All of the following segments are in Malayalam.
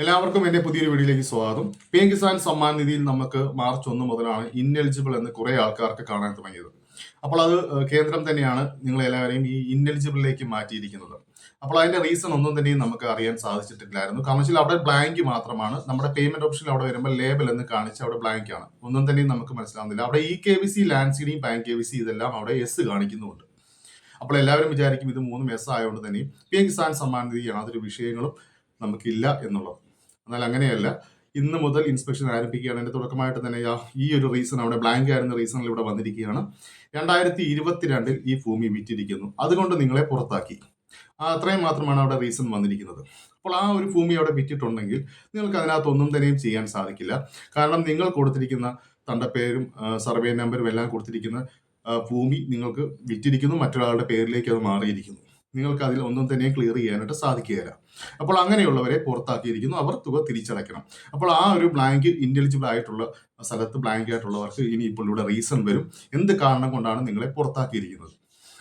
എല്ലാവർക്കും എൻ്റെ പുതിയൊരു വീഡിയോയിലേക്ക് സ്വാഗതം. PM കിസാൻ സമ്മാൻ നിധിയിൽ നമുക്ക് മാർച്ച് 1 മുതലാണ് ഇൻഎലിജിബിൾ എന്ന് കുറേ ആൾക്കാർക്ക് കാണാൻ തുടങ്ങിയത്. അപ്പോൾ അത് കേന്ദ്രം തന്നെയാണ് നിങ്ങളെല്ലാവരെയും ഈ ഇൻഎലിജിബിളിലേക്ക് മാറ്റിയിരിക്കുന്നത്. അപ്പോൾ അതിന്റെ റീസൺ ഒന്നും തന്നെയും നമുക്ക് അറിയാൻ സാധിച്ചിട്ടില്ലായിരുന്നു. കാരണം വെച്ചാൽ അവിടെ ബ്ലാങ്ക് മാത്രമാണ്. നമ്മുടെ പേയ്മെന്റ് ഓപ്ഷനിൽ അവിടെ വരുമ്പോൾ ലേബൽ എന്ന് കാണിച്ച് അവിടെ ബ്ലാങ്ക് ആണ്. ഒന്നും തന്നെയും നമുക്ക് മനസ്സിലാവുന്നില്ല. അവിടെ EKYC, land seeding, bank KYC ഇതെല്ലാം അവിടെ എസ് കാണിക്കുന്നുമുണ്ട്. അപ്പോൾ എല്ലാവരും വിചാരിക്കും ഇത് 3 എസ് ആയതുകൊണ്ട് തന്നെ PM കിസാൻ സമ്മാൻ നിധി യാതൊരു വിഷയങ്ങളും നമുക്കില്ല എന്നുള്ളത്. എന്നാൽ അങ്ങനെയല്ല. ഇന്ന് മുതൽ ഇൻസ്പെക്ഷൻ ആരംഭിക്കുകയാണ്. അതിന്റെ തുടക്കമായിട്ട് തന്നെ ഈ ഒരു റീസൺ അവിടെ ബ്ലാങ്ക് ആയിരുന്ന റീസണിൽ ഇവിടെ വന്നിരിക്കുകയാണ്. 2022 ഈ ഭൂമി വിറ്റിരിക്കുന്നു, അതുകൊണ്ട് നിങ്ങളെ പുറത്താക്കി. അത്രയും മാത്രമാണ് അവിടെ റീസൺ വന്നിരിക്കുന്നത്. അപ്പോൾ ആ ഒരു ഭൂമി അവിടെ വിറ്റിട്ടുണ്ടെങ്കിൽ നിങ്ങൾക്ക് അതിനകത്തൊന്നും തന്നെയും ചെയ്യാൻ സാധിക്കില്ല. കാരണം നിങ്ങൾ കൊടുത്തിരിക്കുന്ന തണ്ടപ്പേരും സർവേ നമ്പരും എല്ലാം കൊടുത്തിരിക്കുന്ന ഭൂമി നിങ്ങൾക്ക് വിറ്റിരിക്കുന്നു, മറ്റൊരാളുടെ പേരിലേക്ക് അത് മാറിയിരിക്കുന്നു. നിങ്ങൾക്ക് അതിൽ ഒന്നും തന്നെ ക്ലിയർ ചെയ്യാനായിട്ട് സാധിക്കുകയില്ല. അപ്പോൾ അങ്ങനെയുള്ളവരെ പുറത്താക്കിയിരിക്കുന്നു, അവർ തുക തിരിച്ചടയ്ക്കണം. അപ്പോൾ ആ ഒരു ബ്ലാങ്ക് ഇൻഎലിജിബിൾ ആയിട്ടുള്ള സ്ഥലത്ത് ബ്ലാങ്ക് ആയിട്ടുള്ളവർക്ക് ഇനി ഇപ്പോൾ ഇവിടെ റീസൺ വരും, എന്ത് കാരണം കൊണ്ടാണ് നിങ്ങളെ പുറത്താക്കിയിരിക്കുന്നത്.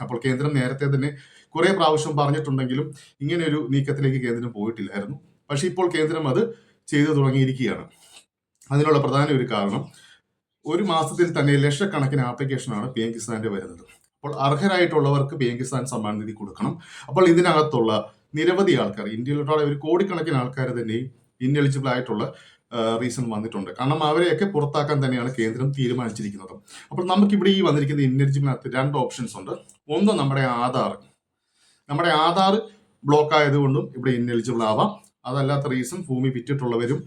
അപ്പോൾ കേന്ദ്രം നേരത്തെ തന്നെ കുറെ പ്രാവശ്യം പറഞ്ഞിട്ടുണ്ടെങ്കിലും ഇങ്ങനെ ഒരു നീക്കത്തിലേക്ക് കേന്ദ്രം പോയിട്ടില്ലായിരുന്നു. പക്ഷെ ഇപ്പോൾ കേന്ദ്രം അത് ചെയ്തു തുടങ്ങിയിരിക്കുകയാണ്. അതിനുള്ള പ്രധാന ഒരു കാരണം, ഒരു മാസത്തിൽ തന്നെ ലക്ഷക്കണക്കിന് ആപ്ലിക്കേഷനാണ് PM കിസാന്റെ വരുന്നത്. അപ്പോൾ അർഹരായിട്ടുള്ളവർക്ക് PM കിസാൻ സമ്മാൻ നിധി കൊടുക്കണം. അപ്പോൾ ഇതിനകത്തുള്ള നിരവധി ആൾക്കാർ, ഇന്ത്യയിലുള്ള ഒരു കോടിക്കണക്കിന് ആൾക്കാർ തന്നെ ഇൻഎലിജിബിൾ ആയിട്ടുള്ള റീസൺ വന്നിട്ടുണ്ട്. കാരണം അവരെയൊക്കെ പുറത്താക്കാൻ തന്നെയാണ് കേന്ദ്രം തീരുമാനിച്ചിരിക്കുന്നത്. അപ്പോൾ നമുക്കിവിടെ ഈ വന്നിരിക്കുന്ന ഇൻഎലിജിബിളിനകത്ത് 2 ഓപ്ഷൻസ് ഉണ്ട്. ഒന്ന് നമ്മുടെ ആധാർ ബ്ലോക്ക് ആയതുകൊണ്ടും ഇവിടെ ഇൻഎലിജിബിൾ ആവാം. അതല്ലാത്ത റീസൺ ഭൂമി വിറ്റിട്ടുള്ളവരും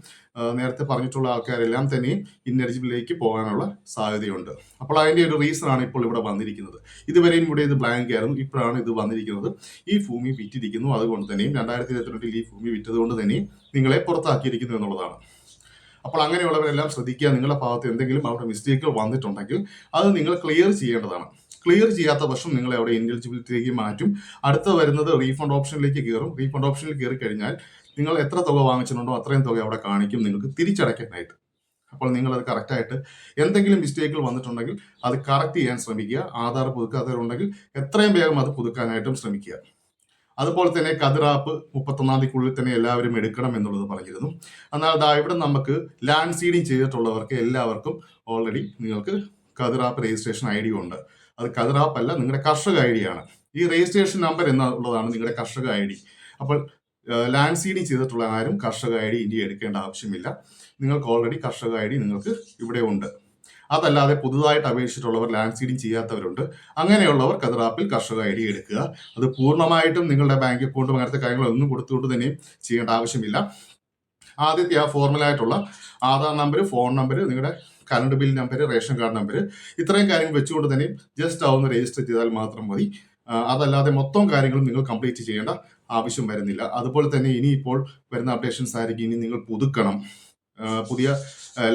നേരത്തെ പറഞ്ഞിട്ടുള്ള ആൾക്കാരെല്ലാം തന്നെയും ഇൻഎലിജിബിളിലേക്ക് പോകാനുള്ള സാധ്യതയുണ്ട്. അപ്പോൾ അതിന്റെ ഒരു റീസൺ ആണ് ഇപ്പോൾ ഇവിടെ വന്നിരിക്കുന്നത്. ഇതുവരെയും ഇവിടെ ഇത് ബ്ലാങ്ക് ആയിരുന്നു, ഇപ്പോഴാണ് ഇത് വന്നിരിക്കുന്നത്. ഈ ഭൂമി വിറ്റിരിക്കുന്നു, അതുകൊണ്ട് തന്നെയും 2022 ഈ ഭൂമി വിറ്റതുകൊണ്ട് തന്നെയും നിങ്ങളെ പുറത്താക്കിയിരിക്കുന്നു എന്നുള്ളതാണ്. അപ്പോൾ അങ്ങനെയുള്ളവരെല്ലാം ശ്രദ്ധിക്കുക. നിങ്ങളുടെ ഭാഗത്ത് എന്തെങ്കിലും അവിടെ മിസ്റ്റേക്കുകൾ വന്നിട്ടുണ്ടെങ്കിൽ അത് നിങ്ങൾ ക്ലിയർ ചെയ്യേണ്ടതാണ്. ക്ലിയർ ചെയ്യാത്ത പക്ഷം നിങ്ങളെ അവിടെ ഇൻഎലിജിബിലിറ്റിയിലേക്ക് മാറ്റും. അടുത്ത വരുന്നത് റീഫണ്ട് ഓപ്ഷനിലേക്ക് കയറും. റീഫണ്ട് ഓപ്ഷനിൽ കയറി കഴിഞ്ഞാൽ നിങ്ങൾ എത്ര തുക വാങ്ങിച്ചിട്ടുണ്ടോ അത്രയും തുക അവിടെ കാണിക്കും നിങ്ങൾക്ക് തിരിച്ചടയ്ക്കാനായിട്ട്. അപ്പോൾ നിങ്ങൾ അത് കറക്റ്റായിട്ട്, എന്തെങ്കിലും മിസ്റ്റേക്കുകൾ വന്നിട്ടുണ്ടെങ്കിൽ അത് കറക്റ്റ് ചെയ്യാൻ ശ്രമിക്കുക. ആധാർ പുതുക്കാത്തവരുണ്ടെങ്കിൽ എത്രയും വേഗം അത് പുതുക്കാനായിട്ടും ശ്രമിക്കുക. അതുപോലെ തന്നെ കതിർ ആപ്പ് 31-ാം തീയതിക്കുള്ളിൽ തന്നെ എല്ലാവരും എടുക്കണം എന്നുള്ളത് പറഞ്ഞിരുന്നു. എന്നാൽ ഇവിടെ നമുക്ക് ലാൻഡ് സീഡിങ് ചെയ്തിട്ടുള്ളവർക്ക് എല്ലാവർക്കും ഓൾറെഡി നിങ്ങൾക്ക് കതിർ ആപ്പ് രജിസ്ട്രേഷൻ ID ഉണ്ട്. അത് കതിർ ആപ്പ് അല്ല, നിങ്ങളുടെ കർഷക ID ആണ്. ഈ രജിസ്ട്രേഷൻ നമ്പർ എന്നുള്ളതാണ് നിങ്ങളുടെ കർഷക ID. അപ്പോൾ ലാൻഡ് സീഡിങ് ചെയ്തിട്ടുള്ള ആരും കർഷക ID ഇനി എടുക്കേണ്ട ആവശ്യമില്ല. നിങ്ങൾക്ക് ഓൾറെഡി കർഷക ID നിങ്ങൾക്ക് ഇവിടെ ഉണ്ട്. അതല്ലാതെ പുതുതായിട്ട് അപേക്ഷിച്ചിട്ടുള്ളവർ, ലാൻഡ് സീഡിങ് ചെയ്യാത്തവരുണ്ട്. അങ്ങനെയുള്ളവർ കതിർ ആപ്പിൽ കർഷക ID എടുക്കുക. അത് പൂർണ്ണമായിട്ടും നിങ്ങളുടെ ബാങ്ക് അക്കൗണ്ടും അങ്ങനത്തെ കാര്യങ്ങളൊന്നും കൊടുത്തുകൊണ്ട് തന്നെയും ചെയ്യേണ്ട ആവശ്യമില്ല. ആദ്യത്തെ ആ ഫോർമലായിട്ടുള്ള ആധാർ നമ്പർ, ഫോൺ നമ്പർ, നിങ്ങളുടെ current bill number, ration card number, ഇത്രയും കാര്യങ്ങൾ വെച്ചുകൊണ്ട് തന്നെ ജസ്റ്റ് ഒന്ന് രജിസ്റ്റർ ചെയ്താൽ മാത്രം മതി. അതല്ലാതെ മൊത്തം കാര്യങ്ങളും നിങ്ങൾ കംപ്ലീറ്റ് ചെയ്യേണ്ട ആവശ്യം വരുന്നില്ല. അതുപോലെ തന്നെ ഇനിയിപ്പോൾ വരുന്ന അപ്ഡേഷൻസ് ആയിരിക്കും ഇനി നിങ്ങൾ പുതുക്കണം. പുതിയ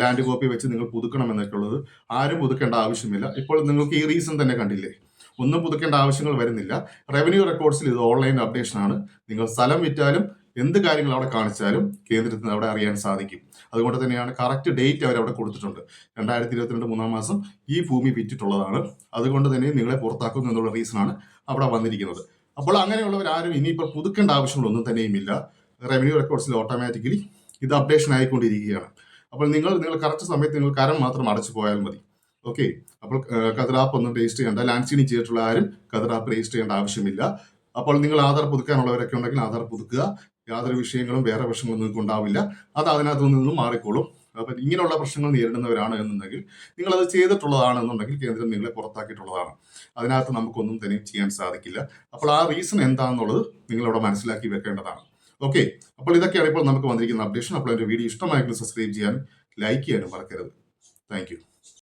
ലാൻഡ് കോപ്പി വെച്ച് നിങ്ങൾ പുതുക്കണം എന്നൊക്കെ ഉള്ളത്. ആരും പുതുക്കേണ്ട ആവശ്യമില്ല. ഇപ്പോൾ നിങ്ങൾക്ക് ഈ റീസൺ തന്നെ കണ്ടില്ലേ, ഒന്നും പുതുക്കേണ്ട ആവശ്യങ്ങൾ വരുന്നില്ല. റവന്യൂ റെക്കോർഡ്സിൽ ഇത് ഓൺലൈൻ അപ്ഡേഷൻ ആണ്. നിങ്ങൾ സ്ഥലം വിറ്റാലും എന്ത് കാര്യങ്ങൾ അവിടെ കാണിച്ചാലും കേന്ദ്രത്തിന് അവിടെ അറിയാൻ സാധിക്കും. അതുകൊണ്ട് തന്നെയാണ് കറക്റ്റ് ഡേറ്റ് അവർ അവിടെ കൊടുത്തിട്ടുണ്ട്. 2022 3-ാം മാസം ഈ ഭൂമി വിറ്റിട്ടുള്ളതാണ്. അതുകൊണ്ട് തന്നെ നിങ്ങളെ പുറത്താക്കുന്നു എന്നുള്ള റീസണാണ് അവിടെ വന്നിരിക്കുന്നത്. അപ്പോൾ അങ്ങനെയുള്ളവരാരും ഇനിയിപ്പോൾ പുതുക്കേണ്ട ആവശ്യങ്ങളൊന്നും തന്നെയും ഇല്ല. റവന്യൂ റെക്കോർഡ്സിൽ ഓട്ടോമാറ്റിക്കലി ഇത് അപ്ഡേഷൻ ആയിക്കൊണ്ടിരിക്കുകയാണ്. അപ്പോൾ നിങ്ങൾ കറക്റ്റ് സമയത്ത് നിങ്ങൾ കരം മാത്രം അടച്ചു പോയാൽ മതി. ഓക്കെ. അപ്പോൾ കതിർ ആപ്പ് ഒന്നും രജിസ്റ്റർ ചെയ്യേണ്ട. ലാൻഡ് സീഡിങ് ചെയ്തിട്ടുള്ള ആരും കതിർ ആപ്പ് രജിസ്റ്റർ ചെയ്യേണ്ട ആവശ്യമില്ല. അപ്പോൾ നിങ്ങൾ ആധാർ പുതുക്കാനുള്ളവരൊക്കെ ഉണ്ടെങ്കിൽ ആധാർ പുതുക്കുക. യാതൊരു വിഷയങ്ങളും വേറെ പ്രശ്നങ്ങളും നിങ്ങൾക്ക് ഉണ്ടാവില്ല. അത് അതിനകത്തു നിന്നും മാറിക്കോളും. അപ്പം ഇങ്ങനെയുള്ള പ്രശ്നങ്ങൾ നേരിടുന്നവരാണ് എന്നുണ്ടെങ്കിൽ നിങ്ങളത് ചെയ്തിട്ടുള്ളതാണെന്നുണ്ടെങ്കിൽ കേന്ദ്രം നിങ്ങളെ പുറത്താക്കിയിട്ടുള്ളതാണ്. അതിനകത്ത് നമുക്കൊന്നും തന്നെ ചെയ്യാൻ സാധിക്കില്ല. അപ്പോൾ ആ റീസൺ എന്താണെന്നുള്ളത് നിങ്ങളവിടെ മനസ്സിലാക്കി വെക്കേണ്ടതാണ്. ഓക്കെ. അപ്പോൾ ഇതൊക്കെയാണ് ഇപ്പോൾ നമുക്ക് വന്നിരിക്കുന്ന അപ്ഡേഷൻ. അപ്പോൾ എൻ്റെ വീഡിയോ ഇഷ്ടമായെങ്കിൽ സബ്സ്ക്രൈബ് ചെയ്യാനും ലൈക്ക് ചെയ്യാനും മറക്കരുത്. Thank you.